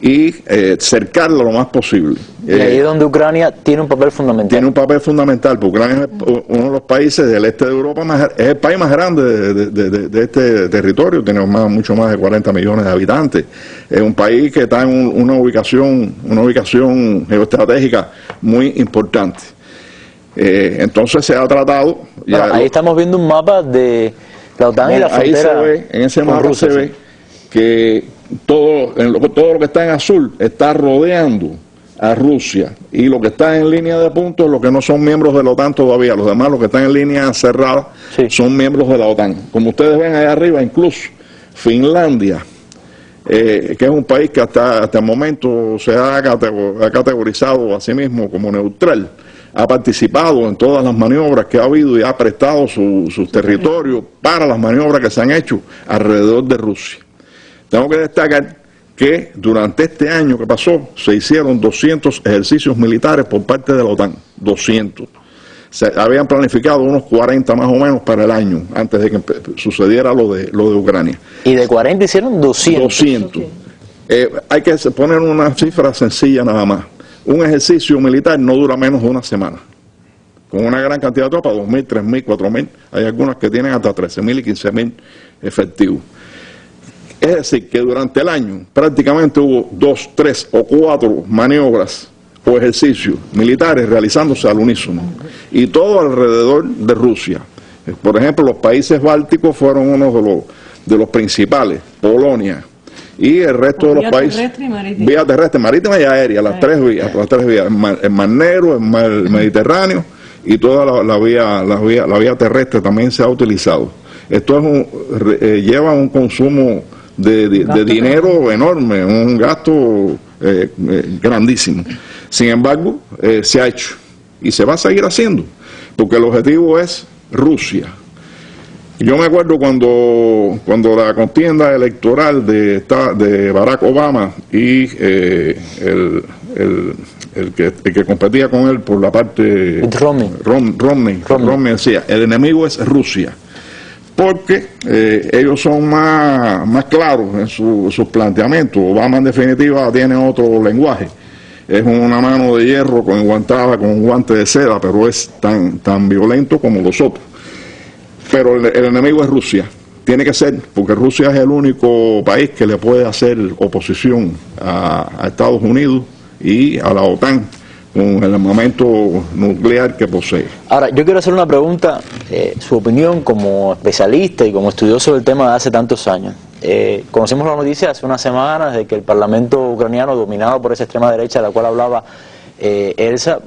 y cercarla lo más posible. Y ahí es donde Ucrania tiene un papel fundamental. Tiene un papel fundamental, porque Ucrania es uno de los países del este de Europa, es el país más grande de este territorio, tiene mucho más de 40 millones de habitantes. Es un país que está en una ubicación geoestratégica muy importante. Entonces se ha tratado... Bueno, ahí estamos viendo un mapa de la OTAN y la frontera. Ahí se ve, en ese mapa se ve que todo lo que está en azul está rodeando a Rusia, y lo que está en línea de puntos, los que no son miembros de la OTAN todavía, los demás, los que están en línea cerrada, son miembros de la OTAN. Como ustedes ven ahí arriba, incluso Finlandia, que es un país que hasta el momento se ha categorizado a sí mismo como neutral, ha participado en todas las maniobras que ha habido y ha prestado sus territorios para las maniobras que se han hecho alrededor de Rusia. Tengo que destacar que durante este año que pasó se hicieron 200 ejercicios militares por parte de la OTAN, 200. Se habían planificado unos 40 más o menos para el año, antes de que sucediera lo de Ucrania. ¿Y de 40 hicieron 200? 200. Hay que poner una cifra sencilla nada más. Un ejercicio militar no dura menos de una semana. Con una gran cantidad de tropas, 2.000, 3.000, 4.000, hay algunas que tienen hasta 13.000 y 15.000 efectivos. Es decir, que durante el año prácticamente hubo 2, 3 o 4 maniobras o ejercicios militares realizándose al unísono, y todo alrededor de Rusia. Por ejemplo, los países bálticos fueron uno de los principales, Polonia, y el resto de los países, vía terrestre, marítima y aérea, las tres vías, el Mar Negro, el Mar Mediterráneo, y toda la vía terrestre también se ha utilizado. Esto lleva un consumo de dinero enorme, un gasto grandísimo. Sin embargo, se ha hecho y se va a seguir haciendo, porque el objetivo es Rusia. Yo me acuerdo cuando la contienda electoral de Barack Obama y el que competía con él por la parte... Romney decía, el enemigo es Rusia, porque ellos son más claros en sus planteamientos. Obama en definitiva tiene otro lenguaje, es una mano de hierro enguantada con un guante de seda, pero es tan violento como los otros. Pero el enemigo es Rusia, tiene que ser, porque Rusia es el único país que le puede hacer oposición a Estados Unidos y a la OTAN con el armamento nuclear que posee. Ahora, yo quiero hacer una pregunta, su opinión como especialista y como estudioso del tema de hace tantos años. Conocimos la noticia hace unas semanas de que el Parlamento ucraniano, dominado por esa extrema derecha de la cual hablaba Elsa,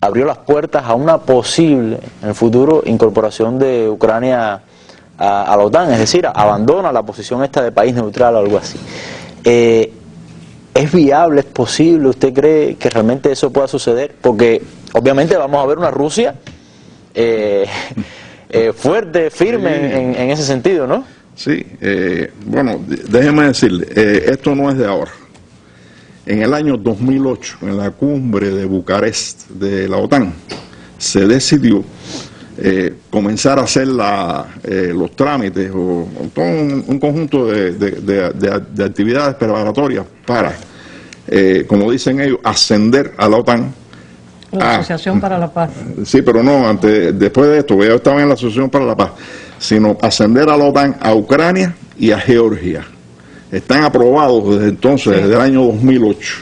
abrió las puertas a una posible, en el futuro, incorporación de Ucrania a la OTAN, es decir, abandona la posición esta de país neutral o algo así. ¿Es viable, es posible? ¿Usted cree que realmente eso pueda suceder? Porque obviamente vamos a ver una Rusia fuerte, firme en ese sentido, ¿no? Sí, bueno, déjeme decirle, esto no es de ahora. En el año 2008, en la cumbre de Bucarest de la OTAN, se decidió comenzar a hacer los trámites o todo un conjunto de actividades preparatorias para, como dicen ellos, ascender a la OTAN. La Asociación para la Paz. Sí, pero no, después de esto, yo estaba en la Asociación para la Paz, sino ascender a la OTAN a Ucrania y a Georgia. Están aprobados desde entonces, desde el año 2008.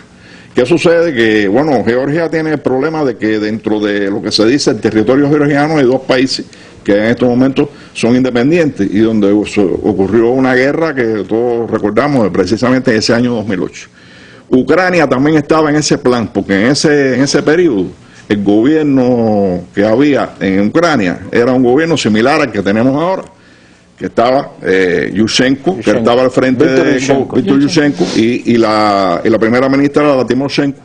¿Qué sucede? Que, bueno, Georgia tiene el problema de que dentro de lo que se dice el territorio georgiano hay dos países que en estos momentos son independientes y donde ocurrió una guerra que todos recordamos precisamente en ese año 2008. Ucrania también estaba en ese plan, porque en ese periodo el gobierno que había en Ucrania era un gobierno similar al que tenemos ahora, que estaba Yushchenko, que estaba al frente de Víctor Yushchenko, y la primera ministra era la Timoshenko,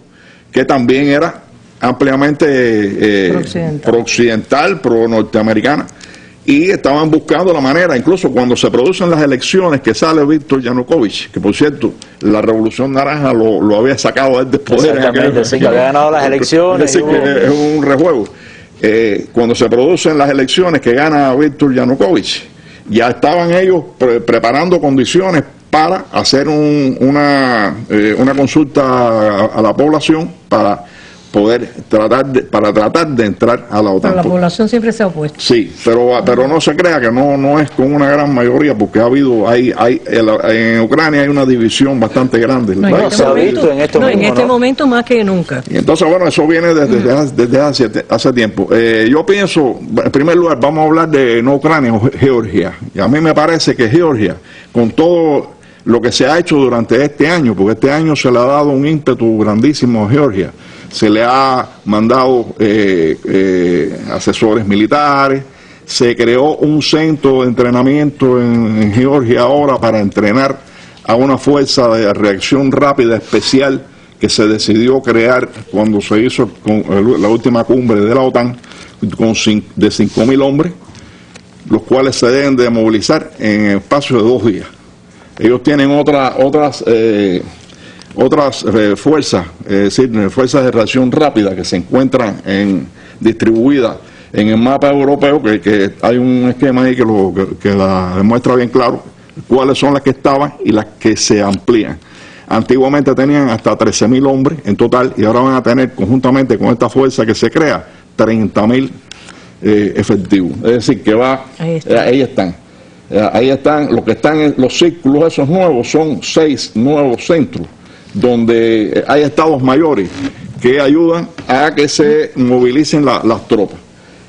que también era ampliamente pro-occidental, pro-norteamericana, y estaban buscando la manera, incluso cuando se producen las elecciones, que sale Víctor Yanukovych, que por cierto, la Revolución Naranja lo había sacado él del poder. Exactamente, sí, que había ganado las elecciones. Es decir, que es un rejuego. Cuando se producen las elecciones que gana Víctor Yanukovych, ya estaban ellos preparando condiciones para hacer una consulta a la población para poder tratar de entrar a la OTAN. Pero la población siempre se ha opuesto. Sí, pero no se crea que no es con una gran mayoría, porque en Ucrania hay una división bastante grande. No, bueno, se ha visto en este momento más que nunca. Y entonces, bueno, eso viene desde hace tiempo. Yo pienso, en primer lugar, vamos a hablar de no Ucrania, o Georgia. Y a mí me parece que Georgia, con todo lo que se ha hecho durante este año, porque este año se le ha dado un ímpetu grandísimo a Georgia, se le ha mandado asesores militares, se creó un centro de entrenamiento en Georgia ahora para entrenar a una fuerza de reacción rápida especial que se decidió crear cuando se hizo la última cumbre de la OTAN, de 5.000 hombres, los cuales se deben de movilizar en el espacio de 2 días. Ellos tienen otras fuerzas, es decir, fuerzas de reacción rápida que se encuentran distribuidas en el mapa europeo, que hay un esquema ahí que la demuestra bien claro cuáles son las que estaban y las que se amplían. Antiguamente tenían hasta 13.000 hombres en total y ahora van a tener, conjuntamente con esta fuerza que se crea, 30.000 efectivos. Es decir, que ahí están. Ahí están, lo que están en los círculos esos nuevos son 6 nuevos centros donde hay estados mayores que ayudan a que se movilicen las tropas.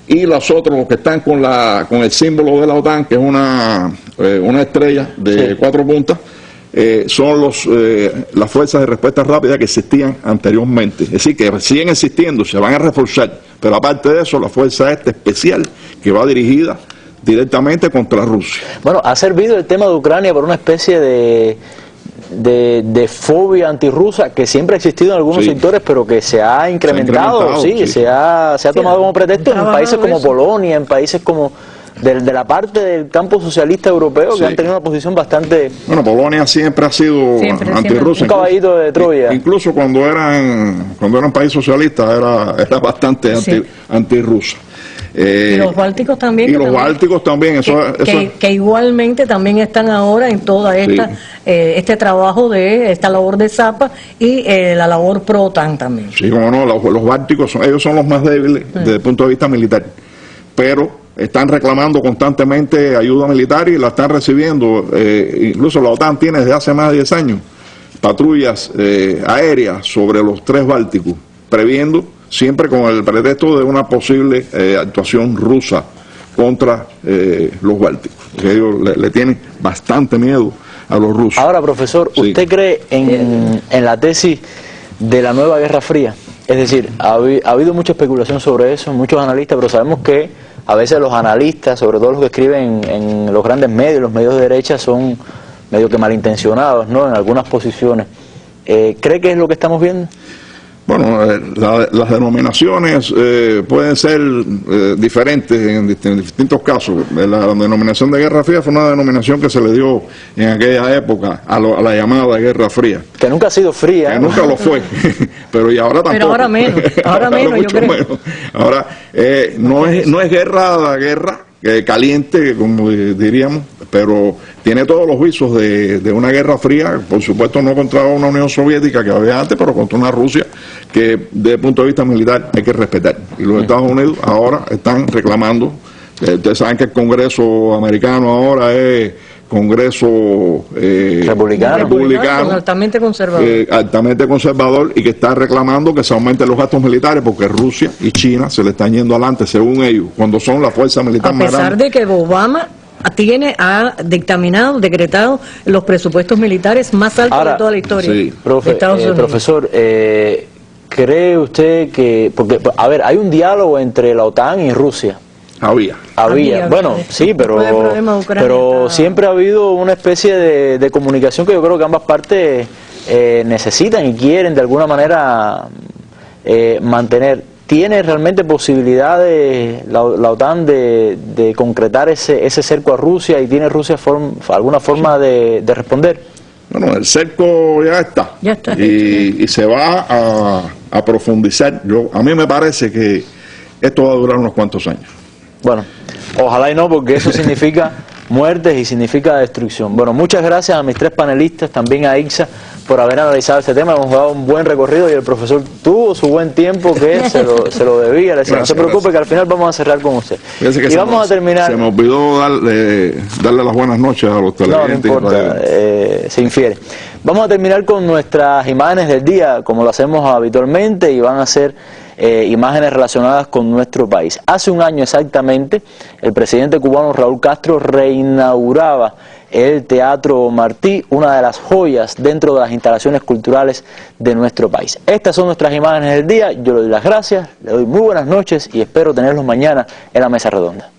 Y los otros, los que están con el símbolo de la OTAN, que es una estrella de 4 puntas, son las fuerzas de respuesta rápida que existían anteriormente. Es decir, que siguen existiendo, se van a reforzar, pero aparte de eso, la fuerza especial que va dirigida directamente contra Rusia. Bueno, ha servido el tema de Ucrania por una especie de fobia antirrusa que siempre ha existido en algunos sectores, pero que se ha incrementado, se ha tomado como pretexto en países como Polonia, en países como de la parte del campo socialista europeo, que han tenido una posición bastante... Bueno, Polonia siempre ha sido antirrusa. Un caballito de Troya. Incluso cuando eran país socialista era bastante antirrusa. Y los bálticos también. Y los bálticos también. Que igualmente también están ahora en toda este trabajo de esta labor de Zappa y la labor pro-OTAN también. Sí, como no, los bálticos ellos son los más débiles desde el punto de vista militar. Pero están reclamando constantemente ayuda militar y la están recibiendo. Incluso la OTAN tiene desde hace más de 10 años patrullas aéreas sobre los 3 bálticos, previendo siempre con el pretexto de una posible actuación rusa contra los bálticos. Ellos le tienen bastante miedo a los rusos. Ahora, profesor, ¿usted cree en la tesis de la nueva Guerra Fría? Es decir, ha habido mucha especulación sobre eso, muchos analistas, pero sabemos que a veces los analistas, sobre todo los que escriben en los grandes medios, los medios de derecha, son medio que malintencionados, ¿no?, en algunas posiciones. ¿Cree que es lo que estamos viendo? Bueno, las denominaciones pueden ser diferentes en distintos casos. La denominación de Guerra Fría fue una denominación que se le dio en aquella época a la llamada Guerra Fría. Que nunca ha sido fría. Que nunca lo fue, pero y ahora tampoco. Pero ahora menos, yo creo. Menos. Ahora, no es guerra caliente, como diríamos, pero tiene todos los visos de una Guerra Fría, por supuesto no contra una Unión Soviética que había antes, pero contra una Rusia que desde el punto de vista militar hay que respetar. Y los Estados Unidos ahora están reclamando, ustedes saben que el Congreso americano ahora es Congreso republicano altamente conservador, y que está reclamando que se aumenten los gastos militares porque Rusia y China se le están yendo adelante, según ellos, cuando son la fuerza militar más grande. A pesar de que Obama ha decretado los presupuestos militares más altos de toda la historia de Estados Unidos. Profesor, ¿cree usted que, porque, a ver, hay un diálogo entre la OTAN y Rusia? Había. Bueno, sí, pero siempre ha habido una especie de comunicación que yo creo que ambas partes necesitan y quieren de alguna manera mantener. ¿Tiene realmente posibilidades la OTAN de concretar ese cerco a Rusia, y tiene Rusia alguna forma de responder? Bueno, el cerco ya está. Y se va a profundizar. A mí me parece que esto va a durar unos cuantos años. Bueno, ojalá y no, porque eso significa muertes y significa destrucción. Bueno, muchas gracias a mis tres panelistas, también a Ixa, por haber analizado este tema. Hemos dado un buen recorrido y el profesor tuvo su buen tiempo, que se lo debía. Le decía, no se preocupe, que al final vamos a cerrar con usted. Y vamos a terminar. Se me olvidó darle las buenas noches a los televidentes. No, no importa, se infiere. Vamos a terminar con nuestras imágenes del día, como lo hacemos habitualmente, y van a ser imágenes relacionadas con nuestro país. Hace un año exactamente, el presidente cubano Raúl Castro reinauguraba el Teatro Martí, una de las joyas dentro de las instalaciones culturales de nuestro país. Estas son nuestras imágenes del día. Yo le doy las gracias, le doy muy buenas noches y espero tenerlos mañana en la Mesa Redonda.